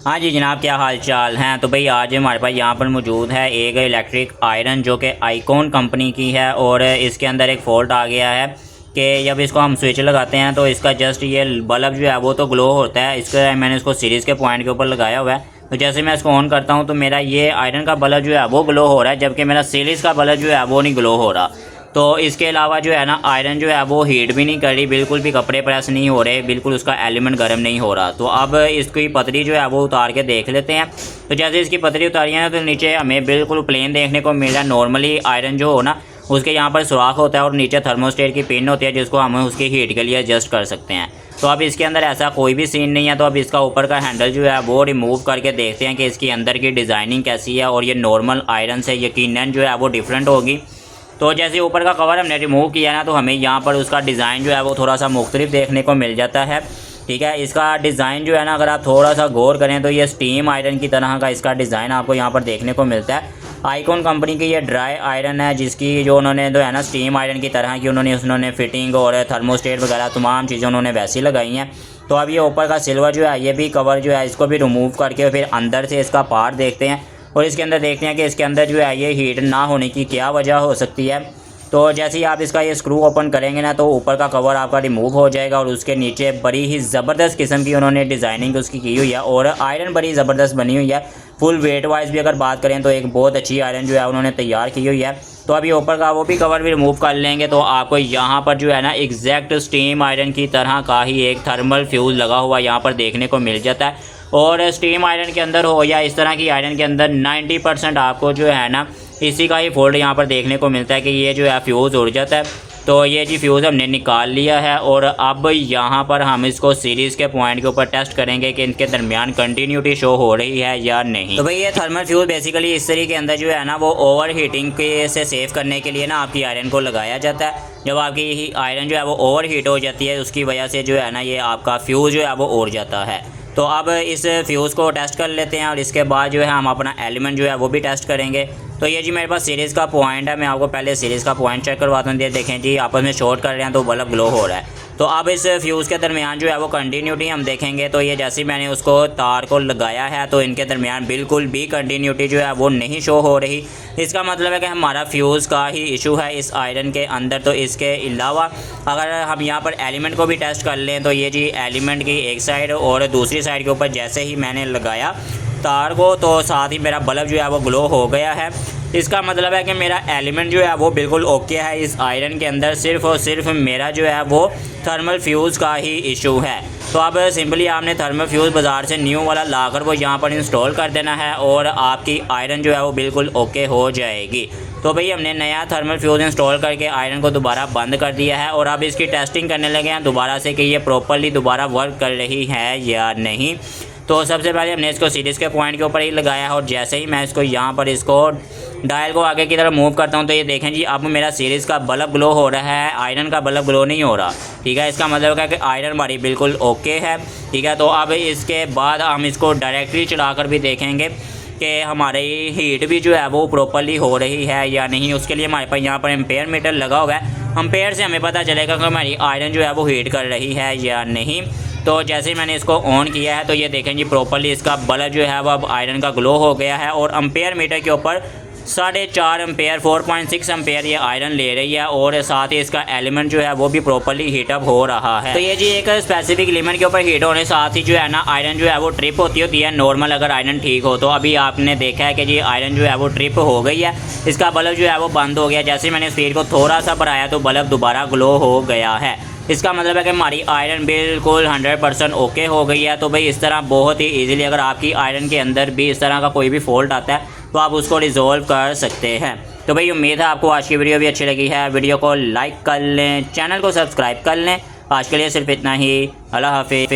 हाँ जी जनाब, क्या हाल चाल हैं। तो भाई आज हमारे पास यहाँ पर मौजूद है एक इलेक्ट्रिक आयरन जो कि आइकॉन कंपनी की है और इसके अंदर एक फ़ॉल्ट आ गया है कि जब इसको हम स्विच लगाते हैं तो इसका जस्ट ये बल्ब जो है वो तो ग्लो होता है। इसका मैंने इसको सीरीज़ के पॉइंट के ऊपर लगाया हुआ है। तो जैसे मैं इसको ऑन करता हूँ तो मेरा ये आयरन का बल्ब जो है वो ग्लो हो रहा है, जबकि मेरा सीरीज़ का बल्ब जो है वो नहीं ग्लो हो रहा। तो इसके अलावा जो है ना आयरन जो है वो हीट भी नहीं कर रही, बिल्कुल भी कपड़े प्रेस नहीं हो रहे, बिल्कुल उसका एलिमेंट गर्म नहीं हो रहा। तो अब इसकी पतरी जो है वो उतार के देख लेते हैं। तो जैसे इसकी पतरी उतारी है ना तो नीचे हमें बिल्कुल प्लेन देखने को मिल रहा है। नॉर्मली आयरन जो हो ना उसके यहाँ पर सुराख होता है और नीचे थर्मोस्टेट की पिन होती है जिसको हम उसकी हीट के लिए एडजस्ट कर सकते हैं। तो अब इसके अंदर ऐसा कोई भी सीन नहीं है। तो अब इसका ऊपर का हैंडल जो है वो रिमूव करके देखते हैं कि इसकी अंदर की डिज़ाइनिंग कैसी है और ये नॉर्मल आयरन से यकीनन जो है वो डिफरेंट होगी। तो जैसे ऊपर का कवर हमने रिमूव किया ना तो हमें यहाँ पर उसका डिज़ाइन जो है वो थोड़ा सा मुख्तलिफ देखने को मिल जाता है। ठीक है, इसका डिज़ाइन जो है ना अगर आप थोड़ा सा गौर करें तो ये स्टीम आयरन की तरह का इसका डिज़ाइन आपको यहाँ पर देखने को मिलता है। आइकॉन कंपनी की ये ड्राई आयरन है जिसकी जो उन्होंने जो है ना स्टीम आयरन की तरह की उन्होंने फिटिंग और थर्मोस्टेट वगैरह तमाम चीज़ें उन्होंने वैसी लगाई हैं। तो अब ये ऊपर का सिल्वर जो है ये भी कवर जो है इसको भी रिमूव करके फिर अंदर से इसका पार्ट देखते हैं और इसके अंदर देखते हैं कि इसके अंदर जो है ये हीट ना होने की क्या वजह हो सकती है। तो जैसे ही आप इसका ये स्क्रू ओपन करेंगे ना तो ऊपर का कवर आपका रिमूव हो जाएगा और उसके नीचे बड़ी ही ज़बरदस्त किस्म की उन्होंने डिज़ाइनिंग उसकी की हुई है और आयरन बड़ी ज़बरदस्त बनी हुई है। फुल वेट वाइज भी अगर बात करें तो एक बहुत अच्छी आयरन जो है उन्होंने तैयार की हुई है। तो अभी ऊपर का वो भी कवर भी रिमूव कर लेंगे तो आपको यहाँ पर जो है ना एग्जैक्ट स्टीम आयरन की तरह का ही एक थर्मल फ्यूज़ लगा हुआ यहाँ पर देखने को मिल जाता है। और स्टीम आयरन के अंदर हो या इस तरह की आयरन के अंदर 90% आपको जो है ना इसी का ही फॉल्ट यहाँ पर देखने को मिलता है कि ये जो है फ्यूज़ उड़ जाता है। तो ये जी फ्यूज़ हमने निकाल लिया है और अब यहाँ पर हम इसको सीरीज़ के पॉइंट के ऊपर टेस्ट करेंगे कि इनके दरमियान कंटिन्यूटी शो हो रही है या नहीं। तो भाई ये थर्मल फ्यूज़ बेसिकली इस तरीके के अंदर जो है ना वो ओवर हीटिंग के से सेव करने के लिए ना आपकी आयरन को लगाया जाता है। जब आपकी आयरन जो है वो ओवर हीट हो जाती है उसकी वजह से जो है ना ये आपका फ्यूज़ जो है वो उड़ जाता है। तो अब इस फ्यूज़ को टेस्ट कर लेते हैं और इसके बाद जो है हम अपना एलिमेंट जो है वो भी टेस्ट करेंगे। तो ये जी मेरे पास सीरीज़ का पॉइंट है, मैं आपको पहले सीरीज़ का पॉइंट चेक करवाता हूँ। ये देखें जी आपस में शॉर्ट कर रहे हैं तो बल्ब ग्लो हो रहा है। तो अब इस फ्यूज़ के दरमियान जो है वो कंटिन्यूटी हम देखेंगे। तो ये जैसे मैंने उसको तार को लगाया है तो इनके दरमियान बिल्कुल भी कंटिन्यूटी जो है वो नहीं शो हो रही। इसका मतलब है कि हमारा फ्यूज़ का ही इशू है इस आयरन के अंदर। तो इसके अलावा अगर हम यहाँ पर एलिमेंट को भी टेस्ट कर लें तो ये जी एलिमेंट की एक साइड और दूसरी साइड के ऊपर जैसे ही मैंने लगाया तार को तो साथ ही मेरा बल्ब जो है वो ग्लो हो गया है। इसका मतलब है कि मेरा एलिमेंट जो है वो बिल्कुल ओके है इस आयरन के अंदर। सिर्फ़ और सिर्फ मेरा जो है वो थर्मल फ्यूज़ का ही इशू है। तो अब सिंपली आपने थर्मल फ्यूज़ बाज़ार से न्यू वाला लाकर वो यहाँ पर इंस्टॉल कर देना है और आपकी आयरन जो है वो बिल्कुल ओके हो जाएगी। तो भाई हमने नया थर्मल फ्यूज़ इंस्टॉल करके आयरन को दोबारा बंद कर दिया है और अब इसकी टेस्टिंग करने लगे हैं दोबारा से कि ये प्रॉपर्ली दोबारा वर्क कर रही है या नहीं। तो सबसे पहले हमने इसको सीरीज़ के पॉइंट के ऊपर ही लगाया है और जैसे ही मैं इसको यहाँ पर इसको डायल को आगे की तरफ मूव करता हूँ तो ये देखें जी अब मेरा सीरीज़ का बल्ब ग्लो हो रहा है, आयरन का बल्ब ग्लो नहीं हो रहा। ठीक है, इसका मतलब है कि आयरन हमारी बिल्कुल ओके है। ठीक है, तो अब इसके बाद हम इसको डायरेक्टली चलाकर भी देखेंगे कि हमारी हीट भी जो है वो प्रॉपर्ली हो रही है या नहीं। उसके लिए हमारे पास यहाँ पर एम्पेयर मीटर लगा हुआ है। एम्पेयर से हमें पता चलेगा कि हमारी आयरन जो है वो हीट कर रही है या नहीं। तो जैसे ही मैंने इसको ऑन किया है तो ये देखें जी प्रॉपर्ली इसका बल्ब जो है वो अब आयरन का ग्लो हो गया है और एम्पेयर मीटर के ऊपर 4.5 एम्पेयर 4.6 एम्पेयर ये आयरन ले रही है और साथ ही इसका एलिमेंट जो है वो भी प्रॉपर्ली हीटअप हो रहा है। तो ये जी एक स्पेसिफिक एलिमेंट के ऊपर हीट होने साथ ही जो है ना आयरन जो है वो ट्रिप होती है नॉर्मल अगर आयरन ठीक हो। तो अभी आपने देखा है कि जी आयरन जो है वो ट्रिप हो गई है, इसका बल्ब जो है वो बंद हो गया। जैसे मैंने स्पीड को थोड़ा सा बढ़ाया तो बल्ब दोबारा ग्लो हो गया है। इसका मतलब है कि हमारी आयरन बिल्कुल 100% ओके हो गई है। तो भाई इस तरह बहुत ही इजीली अगर आपकी आयरन के अंदर भी इस तरह का कोई भी फॉल्ट आता है तो आप उसको रिजॉल्व कर सकते हैं। तो भाई उम्मीद है आपको आज की वीडियो भी अच्छी लगी है। वीडियो को लाइक कर लें, चैनल को सब्सक्राइब कर लें। आज के लिए सिर्फ इतना ही। अल्लाह हाफिज़।